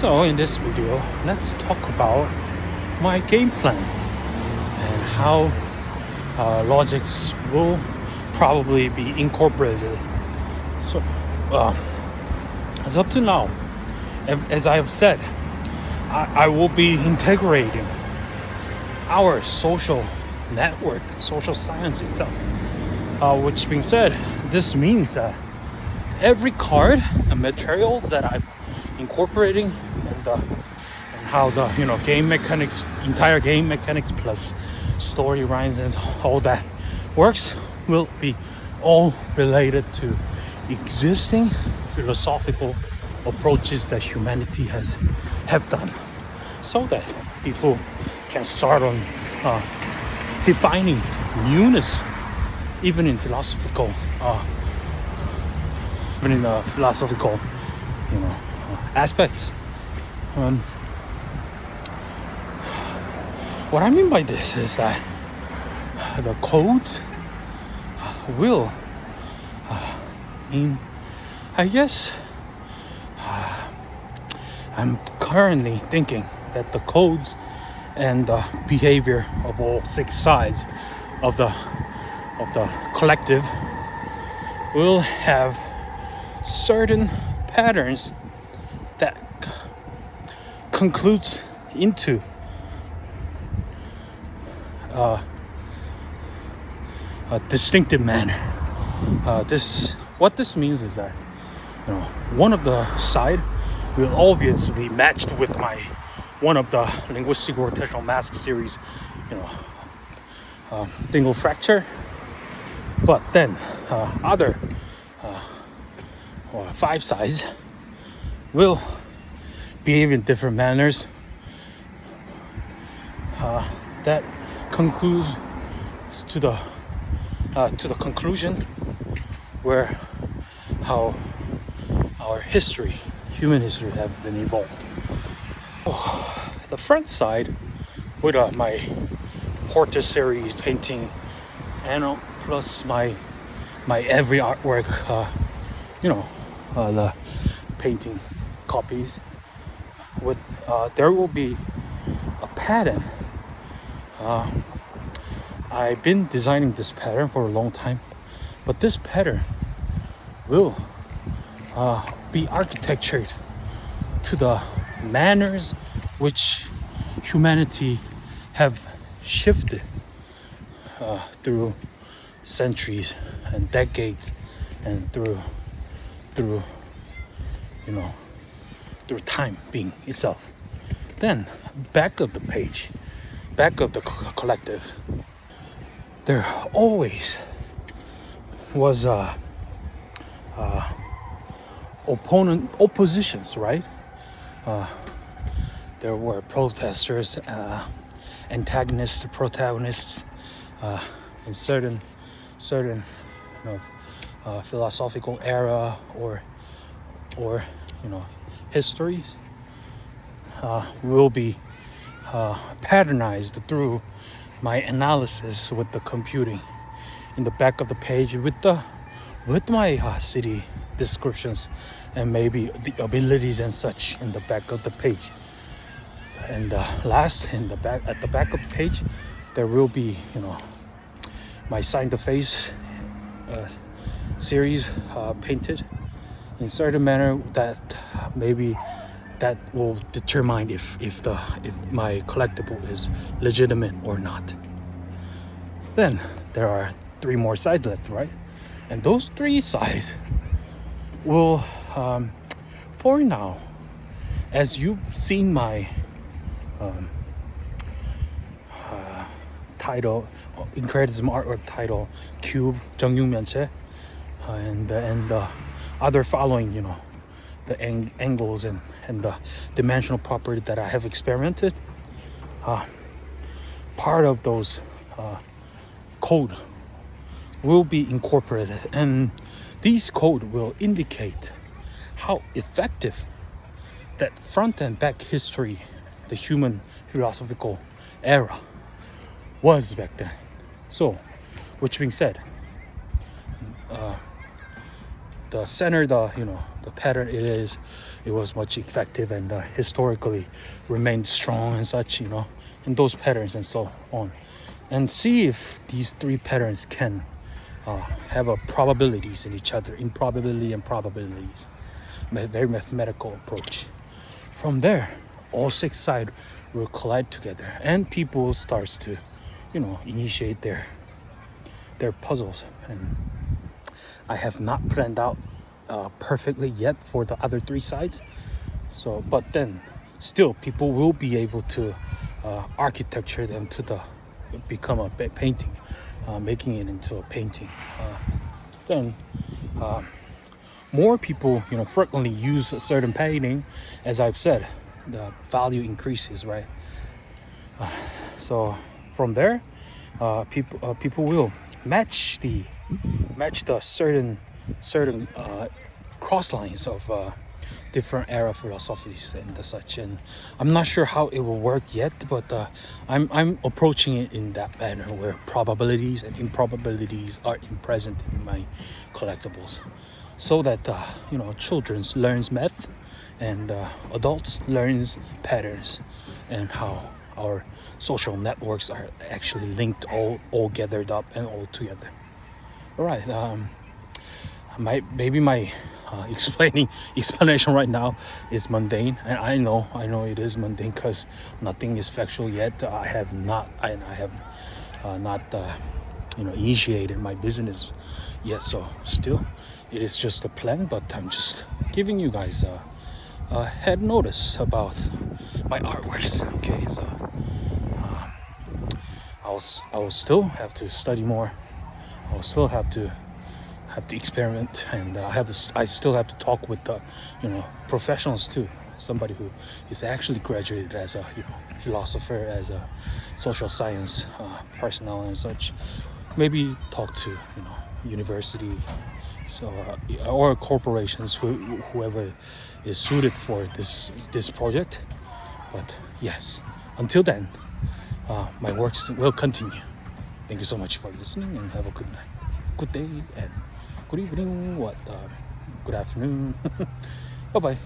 So in this video, let's talk about my game plan and how logics will probably be incorporated. So as up to now, as I have said, I will be integrating our social network, social science itself. Which being said, this means that every card and materials that I'm incorporating and how the game mechanics, entire game mechanics plus storylines and all that works will be all related to existing philosophical approaches that humanity have done, so that people can start on defining newness even in philosophical aspects. What I mean by this is that the codes will I guess I'm currently thinking that the codes and the behavior of all six sides of the collective will have certain patterns that concludes into a distinctive manner. What this means is that one of the side will obviously be matched with one of the linguistic rotational mask series, dingle fracture. But then other five sides will behave in different manners. That concludes to the conclusion where how our history, human history, have been evolved. The front side with my Porter series painting and plus my every artwork, the painting copies. With there will be a pattern. I've been designing this pattern for a long time, but this pattern will be architectured to the manners which humanity have shifted through centuries and decades, and through time being itself. Then back of the page, back of the collective, there always was oppositions, right? There were protesters, antagonists, protagonists in certain philosophical era or history will be patternized through my analysis with the computing in the back of the page with my city descriptions and maybe the abilities and such in the back of the page. And last, at the back of the page, there will be my Sign the Face series painted in certain manner that maybe that will determine if my collectible is legitimate or not. Then there are three more sides left, right? And those three sides will, for now, as you've seen my title, Incredicism artwork title, Cube, 정육면체, and the other following, the angles and the dimensional property that I have experimented. Part of those code will be incorporated, and these code will indicate how effective that front and back history, the human philosophical era, was back then. So, which being said, the center, the pattern it was much effective and historically remained strong and such, and those patterns and so on, and see if these three patterns can have a probabilities in each other, improbability and probabilities, very mathematical approach. From there, all six sides will collide together, and people starts to, initiate their puzzles. And I have not planned out perfectly yet for the other three sides. So, but then still, people will be able to architecture them to become a painting, making it into a painting. Then more people, frequently use a certain painting. As I've said, the value increases, right? So from there, people will match the certain cross lines of different era philosophies and such. And I'm not sure how it will work yet, but I'm approaching it in that manner where probabilities and improbabilities are present in my collectibles, so that children learns math and adults learns patterns and how our social networks are actually linked, all gathered up and all together. All right. Maybe my explanation right now is mundane, and I know it is mundane because nothing is factual yet. I have not initiated my business yet, so still it is just a plan. But I'm just giving you guys a head notice about my artworks. Okay, so I will still have to study more. I will still have to experiment, and I still have to talk with the professionals too. Somebody who is actually graduated as a philosopher, as a social science personnel and such. Maybe talk to university, so or corporations, whoever is suited for this project. But yes, until then, my works will continue. Thank you so much for listening, and have a good night, good day, and good evening. Good afternoon. Bye bye.